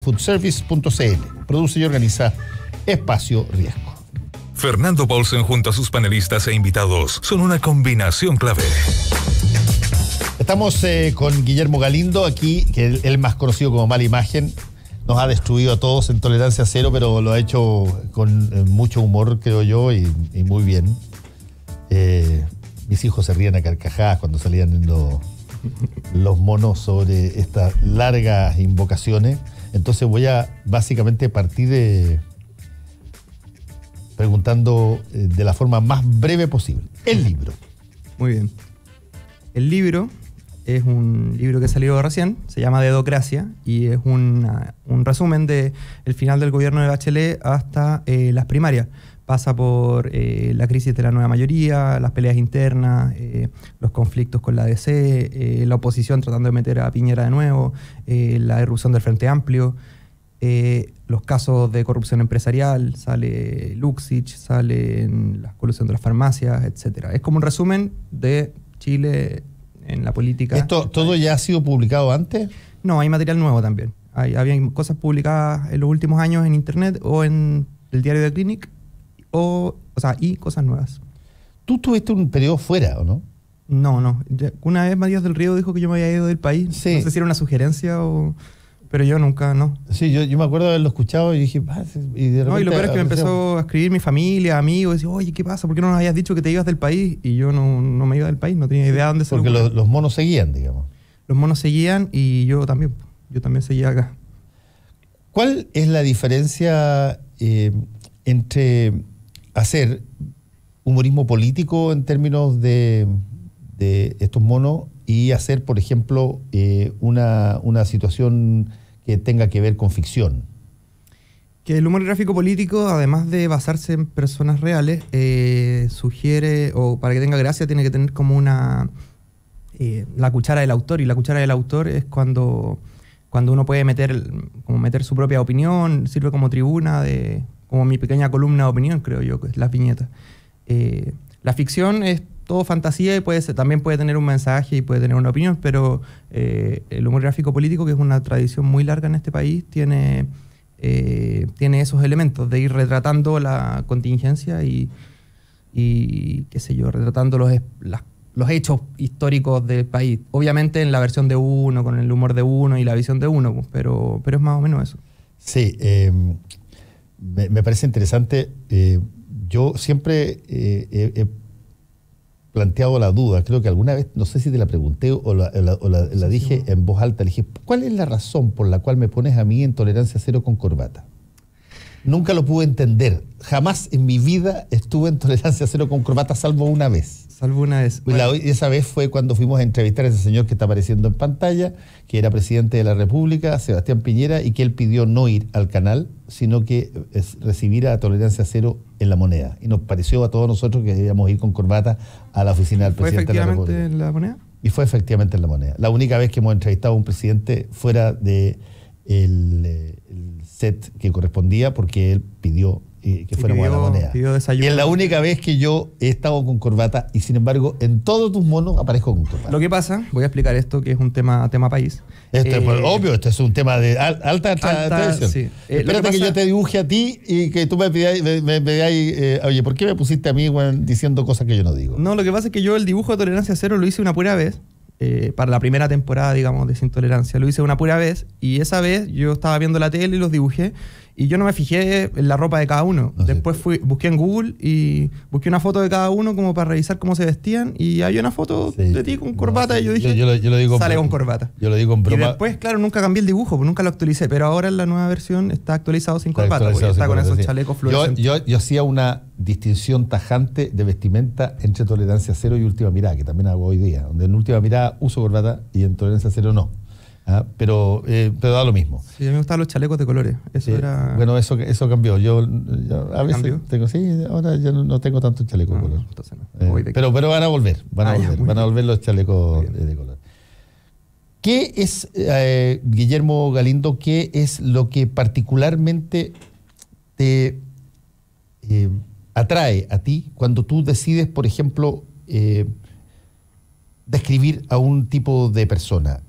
foodservice.cl. Produce y organiza Espacio Riesgo. Fernando Paulsen junto a sus panelistas e invitados son una combinación clave. Estamos con Guillermo Galindo aquí, que él más conocido como Mala Imagen. Nos ha destruido a todos en Tolerancia Cero, pero lo ha hecho con mucho humor, creo yo, y muy bien. Mis hijos se rían a carcajadas cuando salían los monos sobre estas largas invocaciones. Entonces voy a básicamente partir preguntando de la forma más breve posible. El libro. Muy bien. El libro es un libro que salió recién, se llama Dedocracia, y es un resumen del final del gobierno de Bachelet hasta las primarias. Pasa por la crisis de la nueva mayoría, las peleas internas, los conflictos con la DC, la oposición tratando de meter a Piñera de nuevo, la irrupción del Frente Amplio, los casos de corrupción empresarial, sale Luxich, sale la colusión de las farmacias, etc. Es como un resumen de Chile en la política. ¿Esto todo ya ha sido publicado antes? No, hay material nuevo también. Había cosas publicadas en los últimos años en internet o en el diario de Clinic, y cosas nuevas. ¿Tú tuviste un periodo fuera o no? No. Una vez Matías del Río dijo que yo me había ido del país. Sí. No sé si era una sugerencia o... Pero yo nunca, no. Sí, yo me acuerdo de haberlo escuchado y dije... y de repente, no, y lo peor es que me empezó a escribir mi familia, amigos, y decía, oye, ¿qué pasa? ¿Por qué no nos habías dicho que te ibas del país? Y yo no me iba del país, no tenía idea de dónde se Porque los monos seguían, digamos. Los monos seguían y yo también seguía acá. ¿Cuál es la diferencia entre hacer humorismo político en términos de estos monos y hacer, por ejemplo, una situación que tenga que ver con ficción? Que el humor gráfico político, además de basarse en personas reales, sugiere, o para que tenga gracia, tiene que tener como la cuchara del autor, y la cuchara del autor es cuando uno puede meter su propia opinión, sirve como tribuna, como mi pequeña columna de opinión, creo yo, que es las viñetas. La ficción es todo fantasía y también puede tener un mensaje y puede tener una opinión, pero el humor gráfico político, que es una tradición muy larga en este país, tiene esos elementos de ir retratando la contingencia y qué sé yo, retratando los hechos históricos del país. Obviamente en la versión de uno, con el humor de uno y la visión de uno, pero es más o menos eso. Sí, me parece interesante. Yo siempre he planteado la duda, creo que alguna vez, no sé si te la pregunté o la dije en voz alta, le dije, ¿cuál es la razón por la cual me pones a mí en Tolerancia Cero con corbata? Nunca lo pude entender. Jamás en mi vida estuve en Tolerancia Cero con corbata, salvo una vez. Bueno. Esa vez fue cuando fuimos a entrevistar a ese señor que está apareciendo en pantalla, que era presidente de la República, Sebastián Piñera, y que él pidió no ir al canal, sino que recibir a Tolerancia Cero en La Moneda. Y nos pareció a todos nosotros que debíamos ir con corbata a la oficina del presidente de la República. ¿Fue efectivamente en La Moneda? Y fue efectivamente en La Moneda. La única vez que hemos entrevistado a un presidente fuera de el set que correspondía, porque él pidió que fuéramos a La Moneda. Y es la única vez que yo he estado con corbata, y sin embargo en todos tus monos aparezco con corbata. Lo que pasa, voy a explicar esto, que es un tema país. Obvio, esto es un tema de alta tradición. Sí. Espérate que yo te dibuje a ti y que tú me pidáis, oye, ¿por qué me pusiste a mí diciendo cosas que yo no digo? No, lo que pasa es que yo el dibujo de Tolerancia Cero lo hice una pura vez. Para la primera temporada, digamos, de Sin Tolerancia. Lo hice una pura vez, y esa vez yo estaba viendo la tele y los dibujé, y yo no me fijé en la ropa de cada uno. Después busqué en Google y busqué una foto de cada uno como para revisar cómo se vestían, y había una foto de ti con corbata, y yo dije, yo lo digo sale con corbata. Yo lo digo en broma. Y después, claro, nunca cambié el dibujo, pues nunca lo actualicé, pero ahora en la nueva versión está actualizado sin corbata, porque está con esos chalecos fluorescentes. Yo hacía una distinción tajante de vestimenta entre Tolerancia Cero y Última Mirada, que también hago hoy día, donde en Última Mirada uso corbata y en Tolerancia Cero no. Pero da lo mismo. Sí, a mí me gustaban los chalecos de colores. Bueno, eso cambió. Yo a veces tengo, ahora ya no tengo tanto chaleco de color. Entonces no. Pero van a volver. Van a volver los chalecos de color. ¿Qué es, Guillermo Galindo, qué es lo que particularmente te atrae a ti cuando tú decides, por ejemplo, describir a un tipo de persona?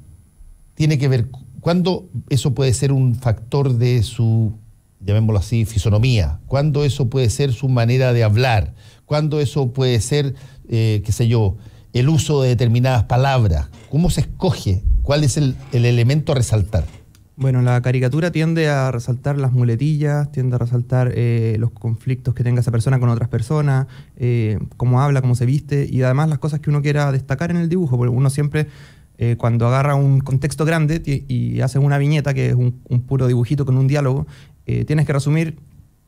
¿Tiene que ver ¿cuándo eso puede ser un factor de su, llamémoslo así, fisonomía? ¿Cuándo eso puede ser su manera de hablar? ¿Cuándo eso puede ser, qué sé yo, el uso de determinadas palabras? ¿Cómo se escoge? ¿Cuál es el elemento a resaltar? Bueno, la caricatura tiende a resaltar las muletillas, tiende a resaltar los conflictos que tenga esa persona con otras personas, cómo habla, cómo se viste, y además las cosas que uno quiera destacar en el dibujo, porque uno siempre, cuando agarra un contexto grande y hace una viñeta, que es un puro dibujito con un diálogo, tienes que resumir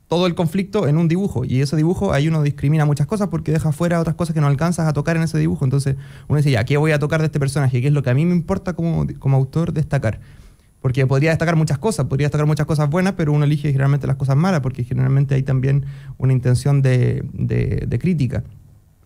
todo el conflicto en un dibujo, y ese dibujo ahí uno discrimina muchas cosas porque deja fuera otras cosas que no alcanzas a tocar en ese dibujo. Entonces uno dice, ya, ¿qué voy a tocar de este personaje? ¿Qué es lo que a mí me importa como autor destacar? Porque podría destacar muchas cosas buenas, pero uno elige generalmente las cosas malas, porque generalmente hay también una intención de crítica.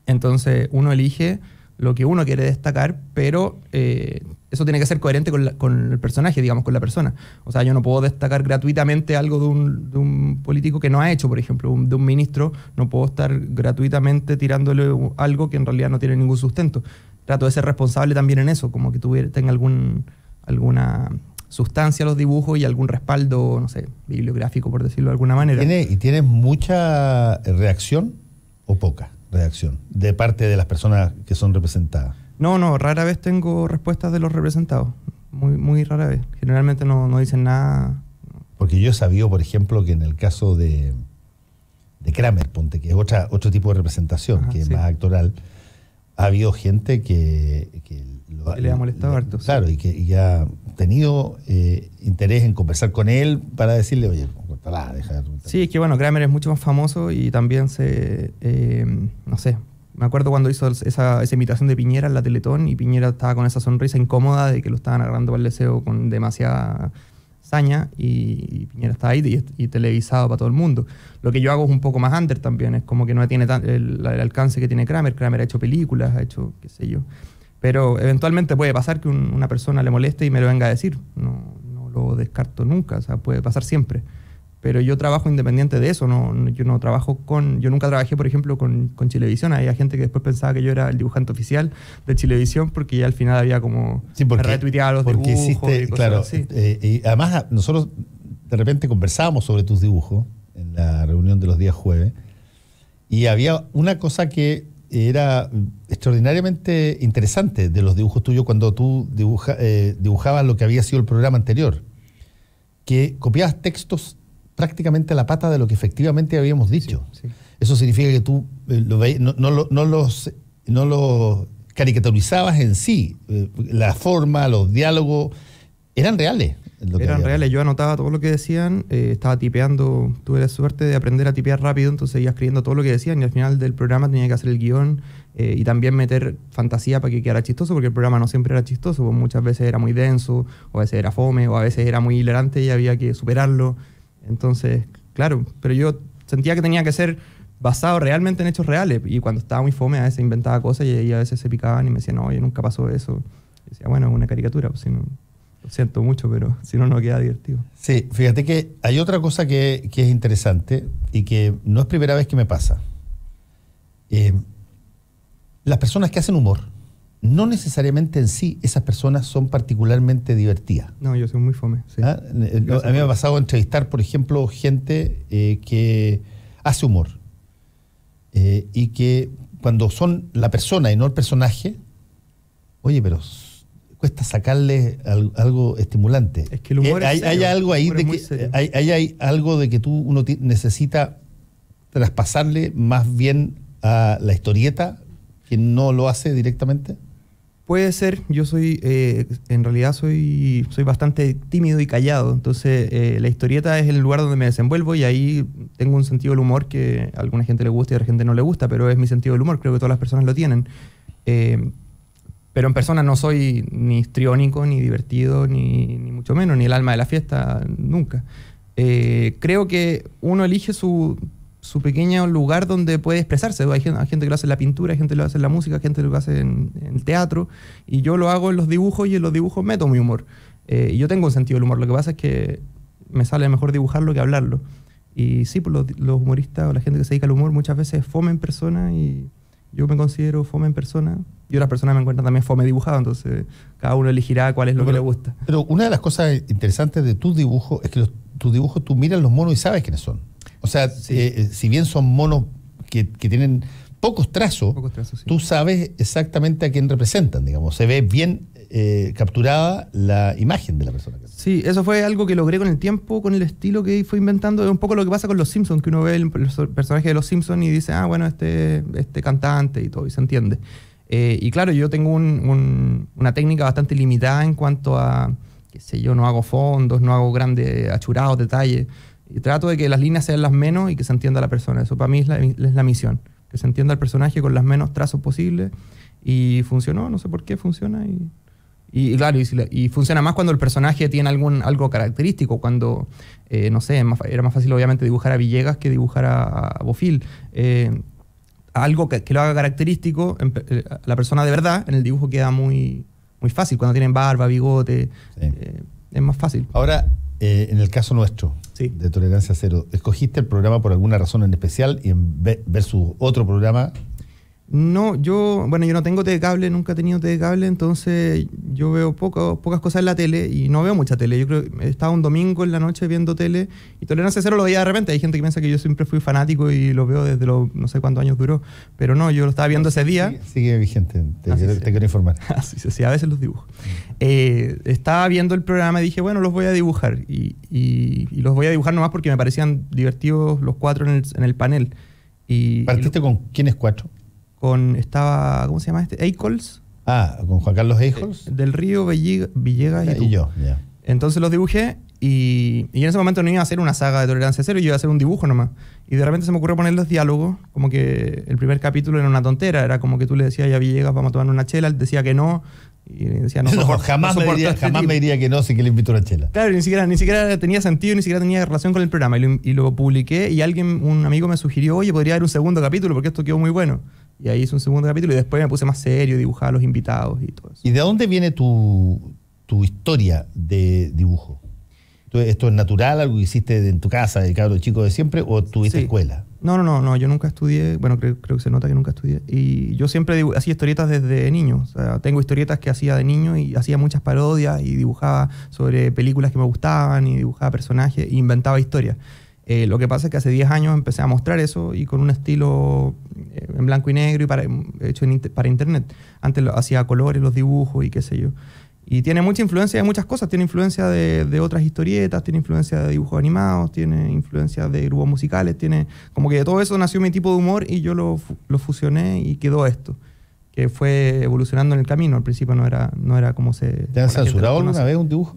Entonces uno elige lo que uno quiere destacar, pero eso tiene que ser coherente con el personaje, digamos, con la persona. O sea, yo no puedo destacar gratuitamente algo de un político que no ha hecho, por ejemplo, de un ministro. No puedo estar gratuitamente tirándole algo que en realidad no tiene ningún sustento. Trato de ser responsable también en eso, como que tenga alguna sustancia a los dibujos y algún respaldo, no sé, bibliográfico, por decirlo de alguna manera. ¿Y tienes mucha reacción o poca reacción de parte de las personas que son representadas? No, rara vez tengo respuestas de los representados. Muy, muy rara vez. Generalmente no dicen nada. Porque yo he sabido, por ejemplo, que en el caso de Kramer, ponte, que es otro tipo de representación, que es más actoral, ha habido gente que le ha molestado harto. Claro, y que ha tenido interés en conversar con él para decirle, oye, cortala, deja. Sí, es que bueno, Kramer es mucho más famoso y también no sé, me acuerdo cuando hizo esa imitación de Piñera en la Teletón, y Piñera estaba con esa sonrisa incómoda de que lo estaban agarrando para el deseo con demasiada saña, y Piñera estaba ahí y televisado para todo el mundo. Lo que yo hago es un poco más under también, es como que no tiene el alcance que tiene Kramer. Kramer ha hecho películas, ha hecho qué sé yo. Pero eventualmente puede pasar que una persona le moleste y me lo venga a decir. No lo descarto nunca, o sea, puede pasar siempre. Pero yo trabajo independiente de eso. Yo no trabajo yo nunca trabajé, por ejemplo, con Chilevisión. Había gente que después pensaba que yo era el dibujante oficial de Chilevisión, porque ya al final había como retuiteaba los dibujos y cosas claro, así. Y además nosotros de repente conversábamos sobre tus dibujos en la reunión de los días jueves, y había una cosa que era extraordinariamente interesante de los dibujos tuyos cuando tú dibujabas lo que había sido el programa anterior, que copiabas textos prácticamente a la pata de lo que efectivamente habíamos dicho. Sí. Eso significa que tú no los caricaturizabas en sí. La forma, los diálogos, eran reales. Eran reales, yo anotaba todo lo que decían, estaba tipeando, tuve la suerte de aprender a tipear rápido, entonces iba escribiendo todo lo que decían, y al final del programa tenía que hacer el guión y también meter fantasía para que quedara chistoso, porque el programa no siempre era chistoso, pues muchas veces era muy denso, o a veces era fome, o a veces era muy hilarante y había que superarlo. Entonces, claro, pero yo sentía que tenía que ser basado realmente en hechos reales, y cuando estaba muy fome a veces inventaba cosas y a veces se picaban y me decían, no, oye, nunca pasó eso. Y decía, bueno, es una caricatura, pues si no... Lo siento mucho, pero si no queda divertido. Sí, fíjate que hay otra cosa que es interesante y que no es primera vez que me pasa. Las personas que hacen humor, no necesariamente en sí esas personas son particularmente divertidas. No, yo soy muy fome. Sí. A mí me ha pasado entrevistar, por ejemplo, gente que hace humor y que cuando son la persona y no el personaje, oye, pero cuesta sacarle algo estimulante. Es que el humor es serio. Hay algo ahí de que hay algo de que uno necesita traspasarle más bien a la historieta, que no lo hace directamente. Puede ser. Yo en realidad soy bastante tímido y callado, entonces la historieta es el lugar donde me desenvuelvo, y ahí tengo un sentido del humor que a alguna gente le gusta y a otra gente no le gusta, pero es mi sentido del humor, creo que todas las personas lo tienen. Pero en persona no soy ni histriónico, ni divertido, ni mucho menos, ni el alma de la fiesta, nunca. Creo que uno elige su pequeño lugar donde puede expresarse. Hay gente que lo hace en la pintura, hay gente que lo hace en la música, hay gente que lo hace en el teatro, y yo lo hago en los dibujos, y en los dibujos meto mi humor. Y yo tengo un sentido del humor, lo que pasa es que me sale mejor dibujarlo que hablarlo. Y sí, pues los humoristas o la gente que se dedica al humor muchas veces fome en persona y Yo me considero fome en persona y otras personas me encuentran también fome dibujado, entonces cada uno elegirá cuál es lo que le gusta. Pero una de las cosas interesantes de tus dibujos es que tus dibujos tú miras los monos y sabes quiénes son. O sea, Sí. Si bien son monos que tienen pocos trazos, Sí. tú sabes exactamente a quién representan, digamos. Se ve bien capturada la imagen de la persona. Sí, eso fue algo que logré con el tiempo, con el estilo que fue inventando. Es un poco lo que pasa con los Simpsons, que uno ve el personaje de los Simpsons y dice, ah, bueno, este cantante y todo, y se entiende. Y claro, yo tengo una técnica bastante limitada en cuanto a, qué sé yo, no hago fondos, no hago grandes achurados, detalles. Y trato de que las líneas sean las menos y que se entienda la persona. Eso para mí es la misión. Que se entienda el personaje con las menos trazos posibles. Y funcionó, no sé por qué funciona. Y claro, y funciona más cuando el personaje tiene algo característico. Cuando, no sé, era más fácil obviamente dibujar a Villegas que dibujar a Bofill. Algo que lo haga característico, la persona de verdad, en el dibujo queda muy, muy fácil. Cuando tienen barba, bigote, Sí. es más fácil. Ahora, en el caso nuestro, Sí. de Tolerancia Cero, ¿escogiste el programa por alguna razón en especial y versus otro programa? No, yo no tengo TV cable, nunca he tenido TV cable, entonces yo veo pocas cosas en la tele y no veo mucha tele. Yo creo que estaba un domingo en la noche viendo tele y Tolerancia Cero lo veía de repente. Hay gente que piensa que yo siempre fui fanático y lo veo desde los no sé cuántos años duró, pero no, yo lo estaba viendo ese día. Sigue vigente, te quiero informar. Sí, a veces los dibujo. Estaba viendo el programa y dije, bueno, los voy a dibujar y los voy a dibujar nomás porque me parecían divertidos los cuatro en el panel. ¿Partiste con quiénes cuatro? Estaba, ¿cómo se llama este? Eichols. Con Juan Carlos Eichols. Del Río, Villegas y tú. Y yo, ya. Entonces los dibujé y en ese momento no iba a hacer una saga de Tolerancia Cero, yo iba a hacer un dibujo nomás. Y de repente se me ocurrió poner los diálogos, como que el primer capítulo era una tontera, era como que tú le decías a Villegas, vamos a tomar una chela, él decía que no, y decía, jamás me diría que no, sí que le invito a una chela. Claro, ni siquiera tenía sentido, ni siquiera tenía relación con el programa. Y lo publiqué y un amigo me sugirió, oye, podría haber un segundo capítulo porque esto quedó muy bueno. Y ahí hice un segundo capítulo y después me puse más serio, dibujaba a los invitados y todo eso. ¿Y de dónde viene tu historia de dibujo? ¿Esto es natural, algo que hiciste en tu casa, de cabro chico de siempre, o tuviste escuela? No, yo nunca estudié, bueno, creo que se nota que nunca estudié. Y yo siempre hacía historietas desde niño. O sea, tengo historietas que hacía de niño y hacía muchas parodias y dibujaba sobre películas que me gustaban y dibujaba personajes e inventaba historias. Lo que pasa es que hace 10 años empecé a mostrar eso y con un estilo en blanco y negro y hecho para internet. Antes hacía colores, los dibujos y qué sé yo. Y tiene mucha influencia de muchas cosas. Tiene influencia de otras historietas, tiene influencia de dibujos animados, tiene influencia de grupos musicales, tiene como que de todo eso nació mi tipo de humor y yo lo fusioné y quedó esto, que fue evolucionando en el camino. Al principio no era como se... ¿Te han censurado alguna vez un dibujo?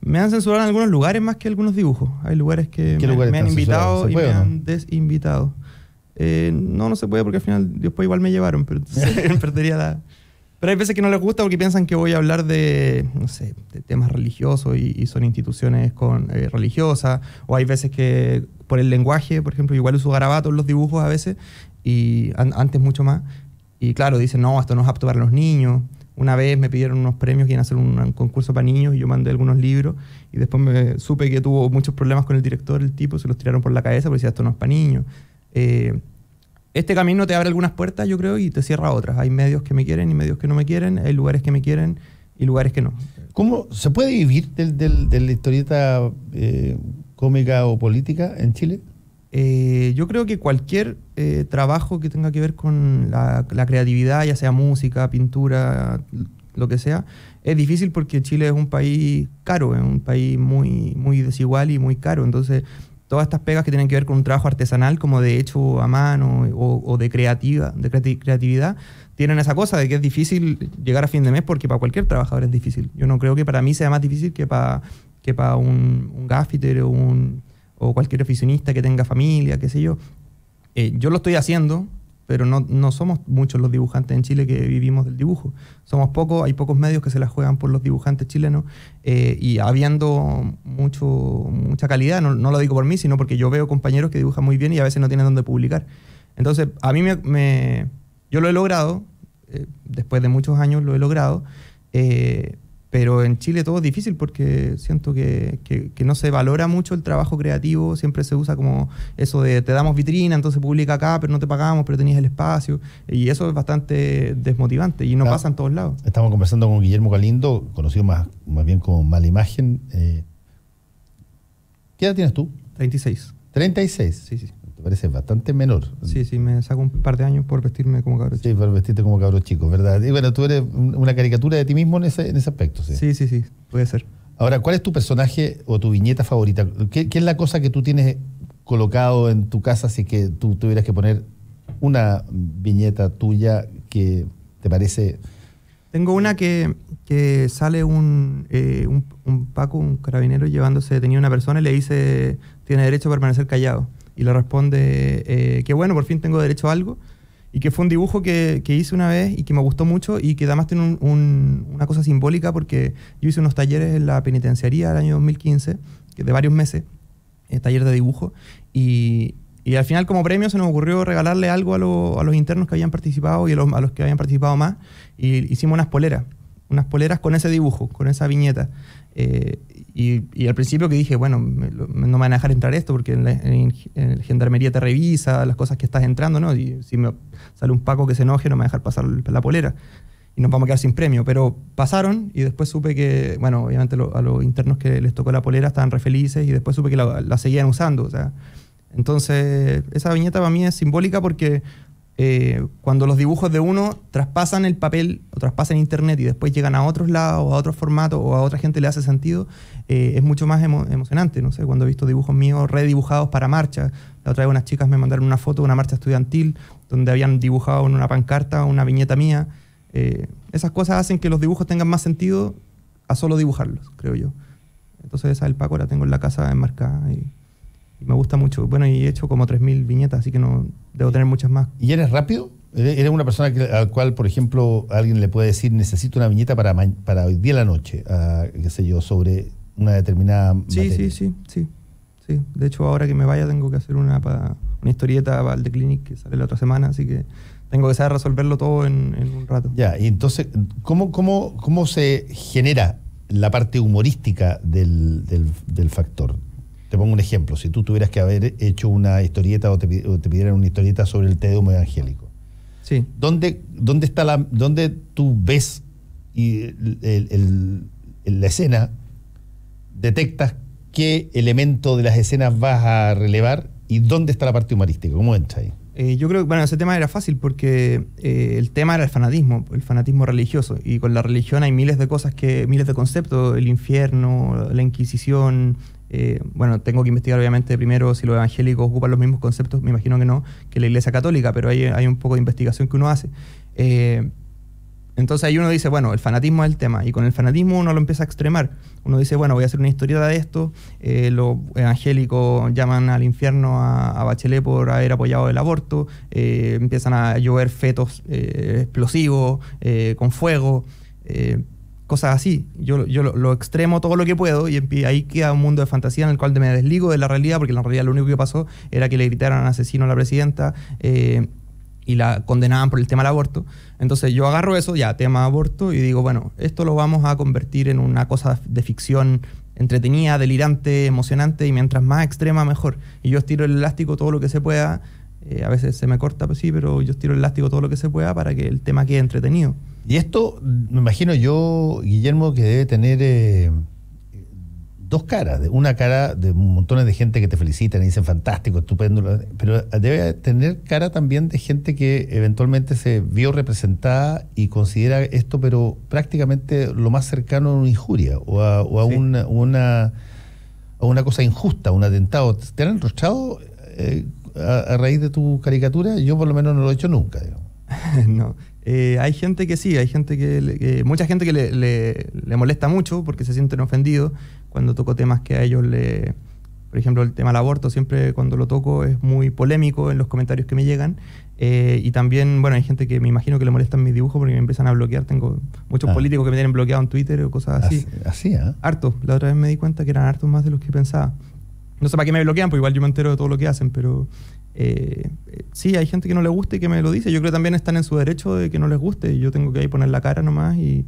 Me han censurado en algunos lugares más que algunos dibujos. Hay lugares que me han invitado y me han desinvitado. No se puede porque al final después igual me llevaron, pero perdería la... Pero hay veces que no les gusta porque piensan que voy a hablar de, no sé, de temas religiosos y son instituciones religiosas. O hay veces que por el lenguaje, por ejemplo, igual uso garabatos en los dibujos a veces, y antes mucho más. Y claro, dicen, no, esto no es apto para los niños. Una vez me pidieron unos premios que iban a hacer un concurso para niños y yo mandé algunos libros y después me supe que tuvo muchos problemas con el director, el tipo, se los tiraron por la cabeza porque decía, esto no es para niños. Este camino te abre algunas puertas, yo creo, y te cierra otras. Hay medios que me quieren y medios que no me quieren, hay lugares que me quieren y lugares que no. ¿Cómo se puede vivir de la historieta cómica o política en Chile? Yo creo que cualquier trabajo que tenga que ver con la creatividad, ya sea música, pintura, lo que sea, es difícil porque Chile es un país caro, es un país muy, muy desigual y muy caro. Entonces, todas estas pegas que tienen que ver con un trabajo artesanal, como de hecho a mano o de creatividad, tienen esa cosa de que es difícil llegar a fin de mes porque para cualquier trabajador es difícil. Yo no creo que para mí sea más difícil que para un gaffiter o cualquier oficinista que tenga familia, qué sé yo. Yo lo estoy haciendo, pero no somos muchos los dibujantes en Chile que vivimos del dibujo. Somos pocos, hay pocos medios que se la juegan por los dibujantes chilenos y habiendo mucha calidad, no lo digo por mí, sino porque yo veo compañeros que dibujan muy bien y a veces no tienen dónde publicar. Entonces, a mí yo lo he logrado, después de muchos años lo he logrado, Pero en Chile todo es difícil porque siento que no se valora mucho el trabajo creativo. Siempre se usa como eso de te damos vitrina, entonces publica acá, pero no te pagamos, pero tenías el espacio. Y eso es bastante desmotivante y no pasa en todos lados. Estamos conversando con Guillermo Galindo, conocido más bien como Mala Imagen. ¿Qué edad tienes tú? 36. 36. Sí. Te parece bastante menor. Sí, me saco un par de años por vestirme como cabro chico. Sí, por vestirte como cabro chico, ¿verdad? Y bueno, tú eres una caricatura de ti mismo en ese aspecto, ¿sí? Sí, puede ser. Ahora, ¿cuál es tu personaje o tu viñeta favorita? ¿Qué es la cosa que tú tienes colocado en tu casa si que tú tuvieras que poner una viñeta tuya que te parece? Tengo una que sale un Paco, un carabinero, llevándose detenido a una persona y le dice, tiene derecho a permanecer callado. Y le responde que bueno, por fin tengo derecho a algo. Y que fue un dibujo que hice una vez y que me gustó mucho y que además tiene una cosa simbólica porque yo hice unos talleres en la penitenciaría el año 2015, de varios meses, taller de dibujo. Y al final como premio se nos ocurrió regalarle algo a los internos que habían participado y a los que habían participado más. Y hicimos unas poleras con ese dibujo, con esa viñeta. Y al principio que dije, bueno, no me van a dejar entrar esto porque en la gendarmería te revisa las cosas que estás entrando, ¿no? Y si me sale un Paco que se enoje, no me va a dejar pasar la polera. Y nos vamos a quedar sin premio. Pero pasaron y después supe que, bueno, obviamente a los internos que les tocó la polera estaban re felices y después supe que la seguían usando. O sea, entonces, esa viñeta para mí es simbólica porque cuando los dibujos de uno traspasan el papel o traspasan internet y después llegan a otros lados, a otros formatos o a otra gente le hace sentido, es mucho más emocionante. No sé, cuando he visto dibujos míos redibujados para marcha. La otra vez unas chicas me mandaron una foto de una marcha estudiantil donde habían dibujado en una pancarta una viñeta mía. Esas cosas hacen que los dibujos tengan más sentido a solo dibujarlos, creo yo. Entonces esa del Paco la tengo en la casa enmarcada y me gusta mucho. Bueno, y he hecho como 3.000 viñetas, así que no debo tener muchas más. ¿Y eres rápido? ¿Eres una persona al cual, por ejemplo, alguien le puede decir necesito una viñeta para hoy día a la noche, qué sé yo, sobre una determinada materia? Sí. De hecho, ahora que me vaya tengo que hacer una historieta para el The Clinic que sale la otra semana, así que tengo que saber resolverlo todo en un rato. Ya, y entonces, ¿cómo se genera la parte humorística del factor? Te pongo un ejemplo. Si tú tuvieras que haber hecho una historieta o te pidieran una historieta sobre el Te Deum evangélico, sí. ¿Dónde tú ves y la escena, detectas qué elemento de las escenas vas a relevar y dónde está la parte humorística? ¿Cómo entra ahí? Yo creo que, bueno, ese tema era fácil porque el tema era el fanatismo religioso. Y con la religión hay miles de cosas, miles de conceptos, el infierno, la Inquisición. Bueno, tengo que investigar obviamente primero si los evangélicos ocupan los mismos conceptos, me imagino que no, que la Iglesia Católica, pero hay un poco de investigación que uno hace. Entonces ahí uno dice, bueno, el fanatismo es el tema, y con el fanatismo uno lo empieza a extremar. Uno dice, bueno, voy a hacer una historieta de esto, los evangélicos llaman al infierno a Bachelet por haber apoyado el aborto, empiezan a llover fetos explosivos, con fuego, cosas así. Yo lo extremo todo lo que puedo y ahí queda un mundo de fantasía en el cual me desligo de la realidad, porque en la realidad lo único que pasó era que le gritaran asesino a la presidenta y la condenaban por el tema del aborto. Entonces yo agarro eso, ya, tema aborto, y digo, bueno, esto lo vamos a convertir en una cosa de ficción entretenida, delirante, emocionante, y mientras más extrema, mejor. Y yo estiro el elástico todo lo que se pueda. A veces se me corta, pues sí, pero yo estiro el elástico todo lo que se pueda para que el tema quede entretenido. Y esto, me imagino yo, Guillermo, que debe tener dos caras. Una cara de montones de gente que te felicitan y dicen fantástico, estupendo, pero debe tener cara también de gente que eventualmente se vio representada y considera esto, pero prácticamente lo más cercano a una injuria o a sí, una cosa injusta, un atentado. ¿Te han enrostrado a raíz de tu caricatura? Yo por lo menos no lo he hecho nunca, digamos. No. Hay gente que sí, hay gente mucha gente que le molesta mucho porque se sienten ofendidos cuando toco temas que a ellos por ejemplo, el tema del aborto, siempre cuando lo toco es muy polémico en los comentarios que me llegan. Y también, bueno, hay gente que me imagino que le molestan mis dibujos porque me empiezan a bloquear. Tengo muchos políticos que me tienen bloqueado en Twitter o cosas así. Así, ¿eh? Hartos. La otra vez me di cuenta que eran hartos más de los que pensaba. No sé para qué me bloquean, porque igual yo me entero de todo lo que hacen, pero sí, hay gente que no le gusta y que me lo dice. Yo creo que también están en su derecho de que no les guste. Yo tengo que ahí poner la cara nomás y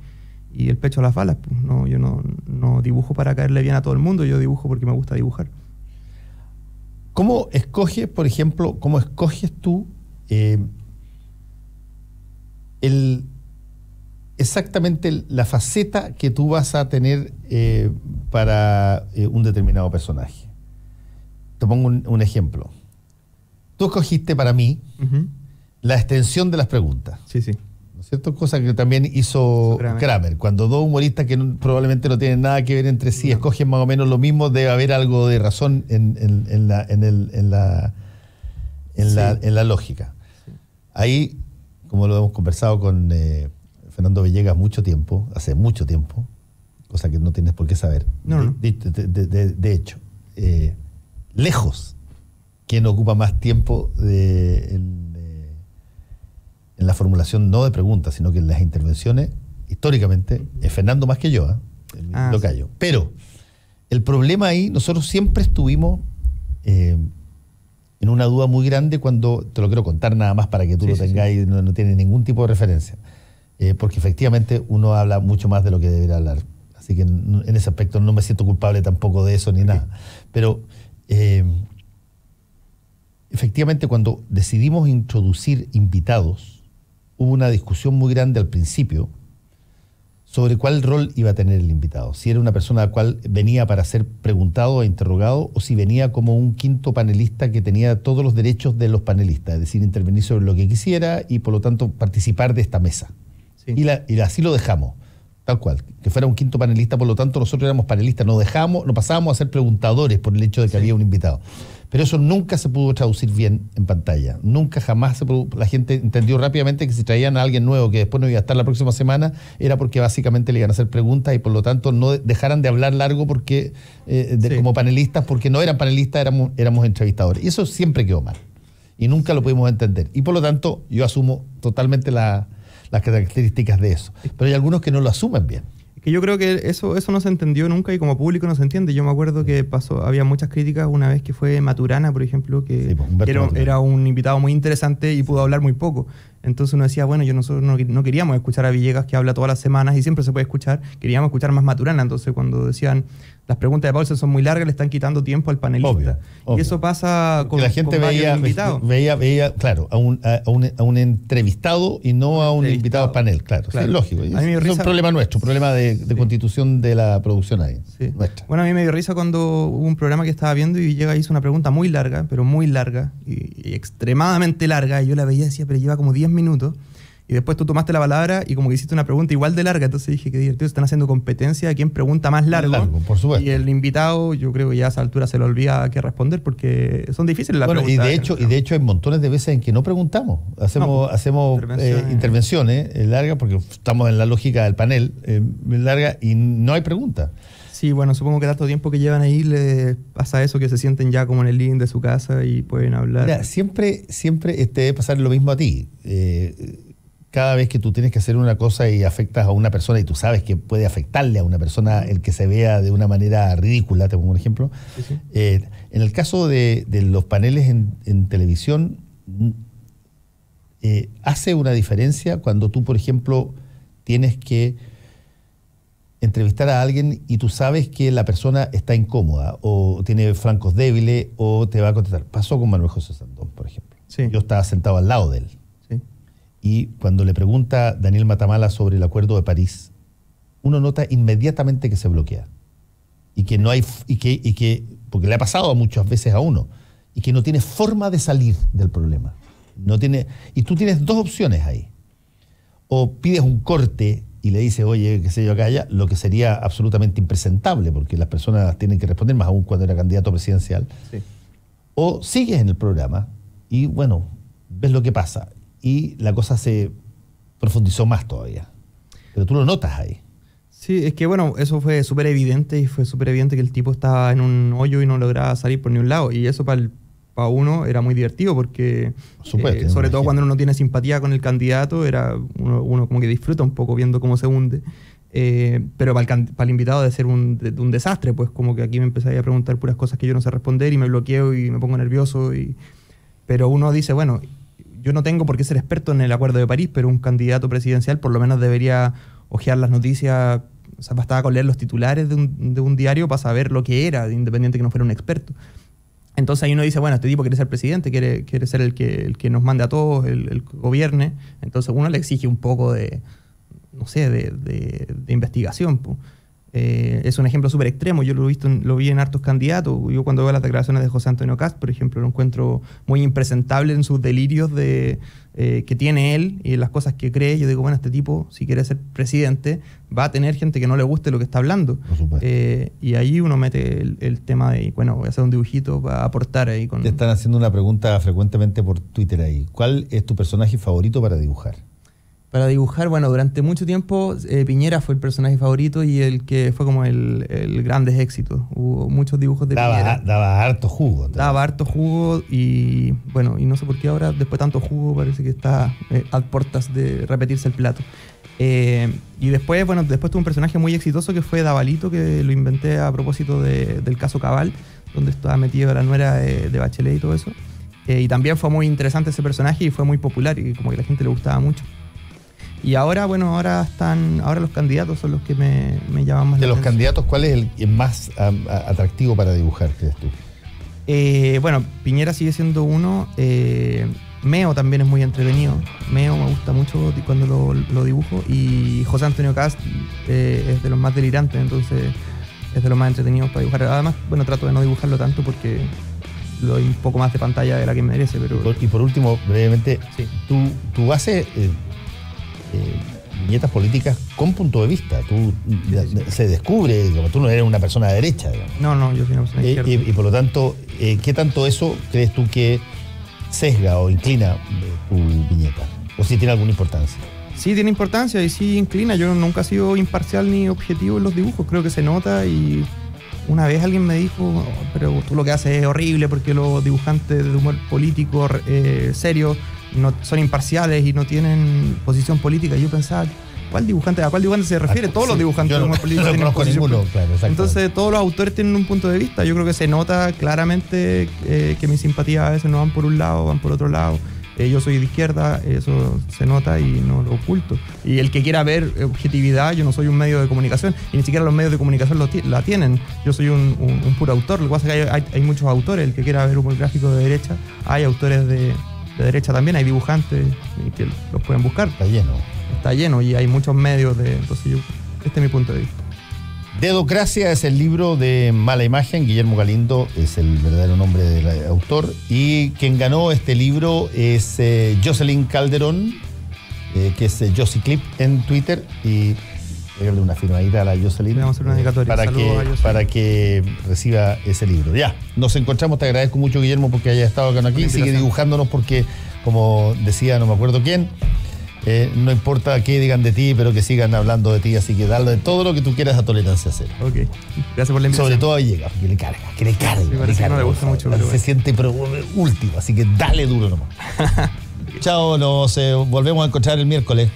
y el pecho a las balas. Pues. No, yo no dibujo para caerle bien a todo el mundo, yo dibujo porque me gusta dibujar. ¿Cómo escoges, por ejemplo, tú exactamente la faceta que tú vas a tener para un determinado personaje? Te pongo un ejemplo. Tú escogiste para mí la extensión de las preguntas. Sí, sí. ¿No es cierto? Cosa que también hizo Kramer. Cuando dos humoristas que probablemente no tienen nada que ver entre sí escogen más o menos lo mismo, debe haber algo de razón en la lógica. Sí. Ahí, como lo hemos conversado con Fernando Villegas hace mucho tiempo, cosa que no tienes por qué saber. De hecho, lejos, quien ocupa más tiempo en la formulación no de preguntas, sino que en las intervenciones, históricamente, es Fernando más que yo, lo callo. Pero el problema ahí, nosotros siempre estuvimos en una duda muy grande cuando, te lo quiero contar nada más para que tú lo tengáis, no tiene ningún tipo de referencia, porque efectivamente uno habla mucho más de lo que debería hablar. Así que en ese aspecto no me siento culpable tampoco de eso ni nada. Pero efectivamente cuando decidimos introducir invitados, hubo una discusión muy grande al principio sobre cuál rol iba a tener el invitado. Si era una persona a la cual venía para ser preguntado e interrogado, o si venía como un quinto panelista que tenía todos los derechos de los panelistas, es decir, intervenir sobre lo que quisiera y por lo tanto participar de esta mesa. Sí. Y así lo dejamos, tal cual, que fuera un quinto panelista, por lo tanto nosotros éramos panelistas, no pasábamos a ser preguntadores por el hecho de que había un invitado. Pero eso nunca se pudo traducir bien en pantalla. Nunca, jamás la gente entendió rápidamente que si traían a alguien nuevo que después no iba a estar la próxima semana, era porque básicamente le iban a hacer preguntas y por lo tanto no dejaran de hablar largo porque como panelistas, porque no eran panelistas, éramos entrevistadores. Y eso siempre quedó mal. Y nunca lo pudimos entender. Y por lo tanto, yo asumo totalmente las características de eso. Pero hay algunos que no lo asumen bien. Que yo creo que eso no se entendió nunca y como público no se entiende. Yo me acuerdo que había muchas críticas una vez que fue Maturana, por ejemplo, que era un invitado muy interesante y pudo hablar muy poco. Entonces uno decía, bueno, nosotros no queríamos escuchar a Villegas que habla todas las semanas y siempre se puede escuchar, queríamos escuchar más Maturana. Entonces cuando decían, las preguntas de Paulsen son muy largas, le están quitando tiempo al panelista. Obvio. Y eso pasa con la gente veía, claro, a un entrevistado y no a un invitado al panel, claro. Sí, es lógico. Es un problema nuestro, un problema de constitución de la producción ahí. Sí. Nuestra. Bueno, a mí me dio risa cuando hubo un programa que estaba viendo y Villegas hizo una pregunta muy larga, pero muy larga y extremadamente larga, y yo la veía y decía, pero lleva como 10 minutos. Y después tú tomaste la palabra y como que hiciste una pregunta igual de larga. Entonces dije, qué divertido, están haciendo competencia a quién pregunta más largo. Por supuesto. Y el invitado, yo creo que ya a esa altura se le olvida qué responder porque son difíciles las preguntas. Y de hecho hay montones de veces en que no preguntamos. Hacemos intervenciones largas porque estamos en la lógica del panel larga y no hay preguntas. Sí, bueno, supongo que tanto tiempo que llevan ahí les pasa eso, que se sienten ya como en el living de su casa y pueden hablar. Mira, siempre debe pasar lo mismo a ti. Cada vez que tú tienes que hacer una cosa y afectas a una persona y tú sabes que puede afectarle a una persona el que se vea de una manera ridícula, te pongo un ejemplo. Sí. En el caso de los paneles en televisión, hace una diferencia cuando tú, por ejemplo, tienes que entrevistar a alguien y tú sabes que la persona está incómoda o tiene flancos débiles o te va a contestar. Pasó con Manuel José Sandón, por ejemplo. Sí. Yo estaba sentado al lado de él. Y cuando le pregunta Daniel Matamala sobre el Acuerdo de París, uno nota inmediatamente que se bloquea. Y que no hay, porque le ha pasado muchas veces a uno, y que no tiene forma de salir del problema. Y tú tienes dos opciones ahí. O pides un corte y le dices, oye, qué sé yo, calla, lo que sería absolutamente impresentable, porque las personas tienen que responder, más aún cuando era candidato presidencial. Sí. O sigues en el programa y, bueno, ves lo que pasa. Y la cosa se profundizó más todavía. Pero tú lo notas ahí. Sí, es que bueno, eso fue súper evidente y fue súper evidente que el tipo estaba en un hoyo y no lograba salir por ni un lado. Y eso para uno era muy divertido porque, sobre todo cuando uno no tiene simpatía con el candidato, uno como que disfruta un poco viendo cómo se hunde. Pero para el invitado debe ser un desastre, pues como que aquí me empezáis a preguntar puras cosas que yo no sé responder y me bloqueo y me pongo nervioso. Pero uno dice, bueno, yo no tengo por qué ser experto en el Acuerdo de París, pero un candidato presidencial por lo menos debería ojear las noticias, o sea, bastaba con leer los titulares de un diario para saber lo que era, independiente que no fuera un experto. Entonces ahí uno dice, bueno, este tipo quiere ser presidente, quiere ser el que nos mande a todos, el que gobierne. Entonces uno le exige un poco de, no sé, de investigación, pues. Es un ejemplo súper extremo, yo lo vi en hartos candidatos. Yo cuando veo las declaraciones de José Antonio Kast, por ejemplo, lo encuentro muy impresentable en sus delirios que tiene él y en las cosas que cree. Yo digo, bueno, este tipo, si quiere ser presidente, va a tener gente que no le guste lo que está hablando. Y ahí uno mete el tema de, bueno, voy a hacer un dibujito para aportar ahí. Te están haciendo una pregunta frecuentemente por Twitter ahí. ¿Cuál es tu personaje favorito para dibujar? Para dibujar, bueno, durante mucho tiempo Piñera fue el personaje favorito y el que fue como el grandes éxitos. Hubo muchos dibujos de Piñera. Daba harto jugo. Daba harto jugo y bueno, y no sé por qué ahora, después de tanto jugo, parece que está a puertas de repetirse el plato. Y después, bueno, después tuvo un personaje muy exitoso que fue Davalito, que lo inventé a propósito del caso Cabal, donde estaba metido la nuera de Bachelet y todo eso. Y también fue muy interesante ese personaje y fue muy popular y como que a la gente le gustaba mucho. Y ahora, bueno, ahora los candidatos son los que me llaman más la atención. De los candidatos, ¿cuál es el más atractivo para dibujar, crees tú? Bueno, Piñera sigue siendo uno. Meo también es muy entretenido. Meo me gusta mucho cuando lo dibujo. Y José Antonio Kast es de los más delirantes, entonces es de los más entretenidos para dibujar. Además, bueno, trato de no dibujarlo tanto porque le doy un poco más de pantalla de la que merece. Pero... Y por último, brevemente, sí. Tú haces... viñetas políticas con punto de vista. Se descubre, como tú no eres una persona de derecha, digamos. No, yo soy una persona de izquierda. Y por lo tanto, ¿qué tanto eso crees tú que sesga o inclina tu viñeta? ¿O si tiene alguna importancia? Sí, tiene importancia y sí inclina. Yo nunca he sido imparcial ni objetivo en los dibujos. Creo que se nota y una vez alguien me dijo, oh, pero tú lo que haces es horrible porque los dibujantes de humor político serios no son imparciales y no tienen posición política. Yo pensaba, ¿a cuál dibujante se refiere? Todos los dibujantes de humor político tienen posición política. Claro, entonces todos los autores tienen un punto de vista. Yo creo que se nota claramente que mis simpatías a veces no van por un lado, van por otro lado. Yo soy de izquierda, eso se nota y no lo oculto. Y el que quiera ver objetividad, yo no soy un medio de comunicación y ni siquiera los medios de comunicación la tienen. Yo soy un puro autor. Lo que pasa es que hay muchos autores. El que quiera ver humor gráfico de derecha, hay autores de derecha también, hay dibujantes que los pueden buscar. Está lleno y hay muchos medios entonces este es mi punto de vista. Dedocracia es el libro de Mala Imagen. Guillermo Galindo es el verdadero nombre del autor y quien ganó este libro es Jocelyn Calderón, que es Josie Clip en Twitter, y darle una firmadita a la Jocelyn. Vamos a hacer una dedicatoria. Para que reciba ese libro. Ya, nos encontramos, te agradezco mucho, Guillermo, porque hayas estado acá aquí. Sigue dibujándonos porque, como decía, no me acuerdo quién, no importa qué digan de ti, pero que sigan hablando de ti, así que dale todo lo que tú quieras a Tolerancia Cero. Ok, gracias por la invitación. Sobre todo a Villegas, que le carga. Me parece que no le gusta mucho. Se siente último, así que dale duro nomás. Chao, nos volvemos a encontrar el miércoles.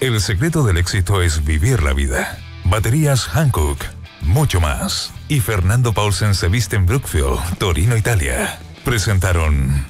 El secreto del éxito es vivir la vida. Baterías Hankook, mucho más. Y Fernando Paulsen se viste en Brookfield, Torino, Italia. Presentaron